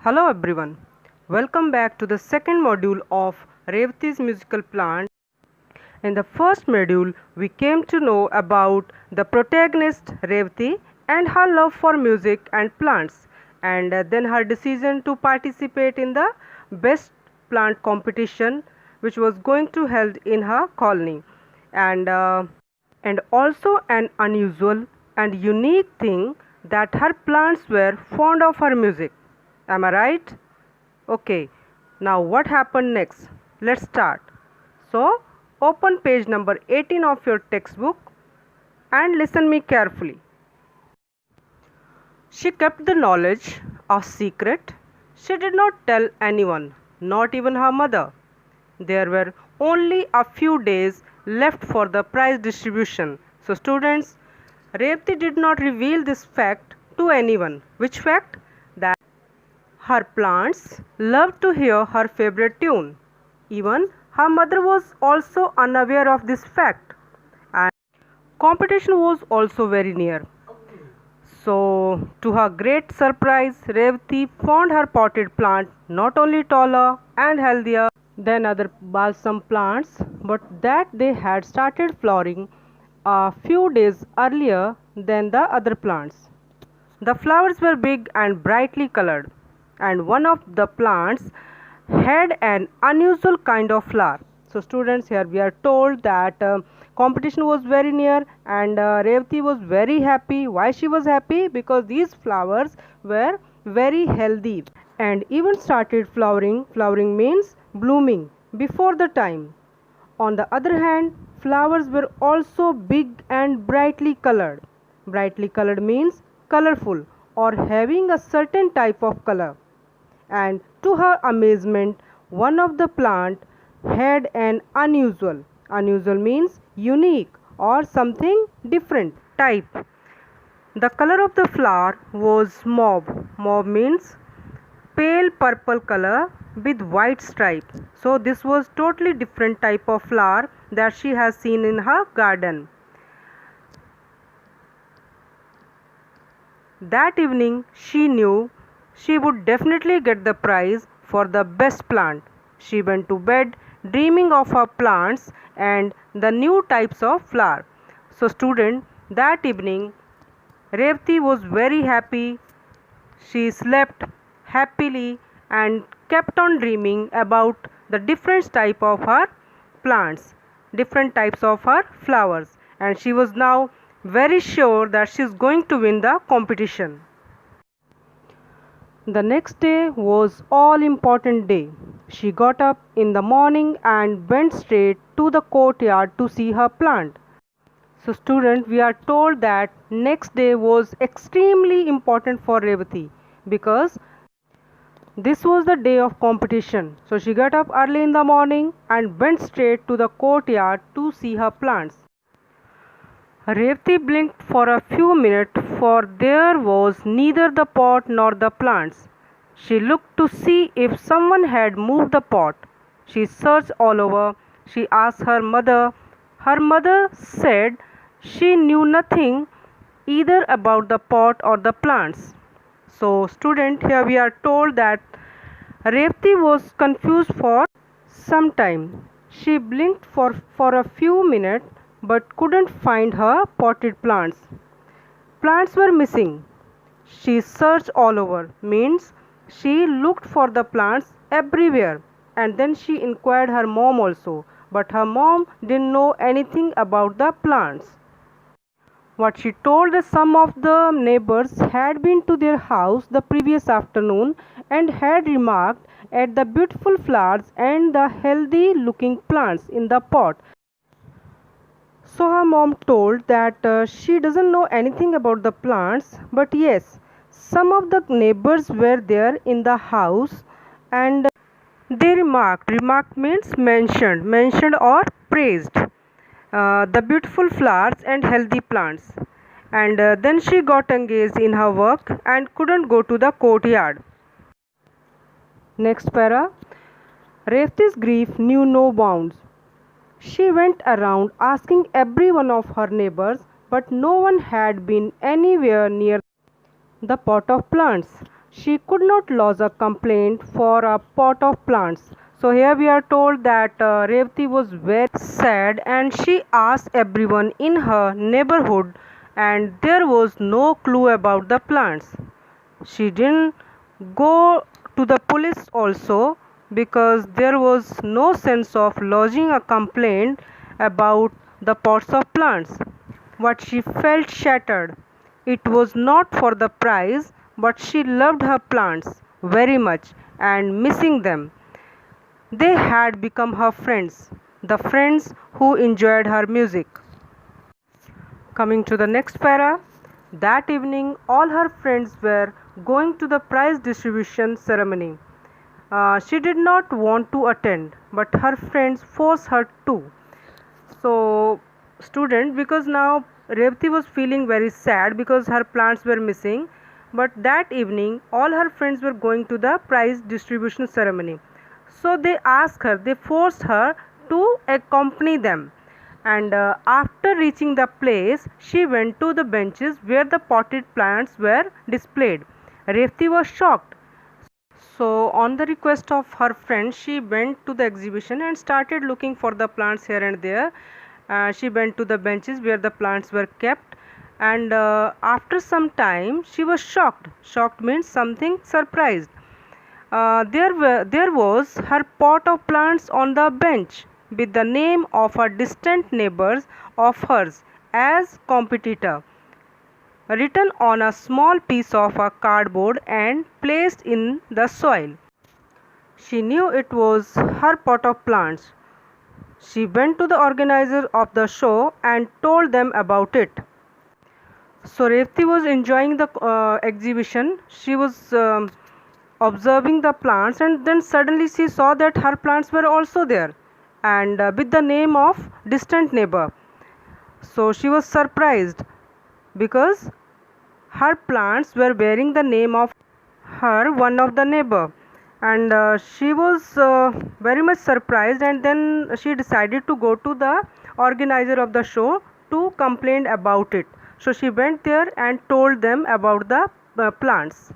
Hello everyone, welcome back to the second module of Revathi'S musical plant. In the first module, we came to know about the protagonist Revathi and her love for music and plants, and then her decision to participate in the best plant competition which was going to held in her colony, and uh, and also an unusual and unique thing that her plants were fond of her music. Am I right? Okay, now what happened next? Let's start. So, open page number 18 of your textbook and listen me carefully. She kept the knowledge a secret. She did not tell anyone, not even her mother. There were only a few days left for the prize distribution. So, students, Revati did not reveal this fact to anyone. Which fact? That her plants loved to hear her favorite tune. Even her mother was also unaware of this fact, and competition was also very near. So, to her great surprise, Revati found her potted plant not only taller and healthier than other balsam plants, but that they had started flowering a few days earlier than the other plants. The flowers were big and brightly colored, and one of the plants had an unusual kind of flower. So, students, here we are told that competition was very near, and Revati was very happy. Why she was happy? Because these flowers were very healthy and even started flowering. Flowering means blooming before the time. On the other hand, flowers were also big and brightly colored. Brightly colored means colorful or having a certain type of color. And to her amazement, one of the plant had an unusual means unique or something different type. The color of the flower was mauve means pale purple color with white stripe. So this was totally different type of flower that she has seen in her garden. That evening she knew she would definitely get the prize for the best plant. She went to bed dreaming of her plants and the new types of flower. So student, that evening Revati was very happy. She slept happily and kept on dreaming about the different type of her plants, different types of her flowers, and she was now very sure that she is going to win the competition. The next day was all important day. She got up in the morning and went straight to the courtyard to see her plant. So student, we are told that next day was extremely important for Revati because this was the day of competition. So she got up early in the morning and went straight to the courtyard to see her plants. Revati blinked for a few minutes, for there was neither the pot nor the plants. She looked to see if someone had moved the pot. She searched all over. She asked her mother. Her mother said she knew nothing either about the pot or the plants. So, student, here we are told that Revati was confused for some time. She blinked for a few minutes but couldn't find her potted plants. Plants were missing. She searched all over, means she looked for the plants everywhere, and then she inquired her mom also, but her mom didn't know anything about the plants. What she told that some of the neighbors had been to their house the previous afternoon and had remarked at the beautiful flowers and the healthy looking plants in the pot. So her mom told that she doesn't know anything about the plants, but yes, some of the neighbors were there in the house and they remarked means mentioned or praised the beautiful flowers and healthy plants. And then she got engaged in her work and couldn't go to the courtyard. Next para. Revati's grief knew no bounds. She went around asking every one of her neighbors, but no one had been anywhere near the pot of plants. She could not lodge a complaint for a pot of plants. So here we are told that Revati was very sad and she asked everyone in her neighborhood, and there was no clue about the plants. She didn't go to the police also because there was no sense of lodging a complaint about the pots of plants. What she felt shattered. It was not for the prize, but she loved her plants very much and missing them. They had become her friends, the friends who enjoyed her music. Coming to the next para, that evening all her friends were going to the prize distribution ceremony. She did not want to attend, but her friends forced her to. So, student, because now Revati was feeling very sad because her plants were missing, but that evening all her friends were going to the prize distribution ceremony. So they asked her, they forced her to accompany them. And after reaching the place, she went to the benches where the potted plants were displayed. Revati was shocked. So, on the request of her friend, she went to the exhibition and started looking for the plants here and there. She went to the benches where the plants were kept, and after some time, she was shocked. Shocked means something surprised. There was her pot of plants on the bench with the name of a distant neighbors of hers as competitor, written on a small piece of a cardboard and placed in the soil. She knew it was her pot of plants. She went to the organizer of the show and told them about it. So Revati was enjoying the exhibition. She was observing the plants, and then suddenly she saw that her plants were also there and with the name of distant neighbor. So she was surprised because her plants were bearing the name of her one of the neighbor, and she was very much surprised, and then she decided to go to the organizer of the show to complain about it. So she went there and told them about the plants.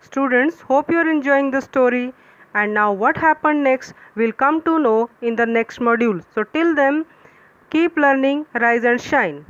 Students, hope you are enjoying the story, and now what happened next we'll come to know in the next module. So till then, keep learning, rise and shine.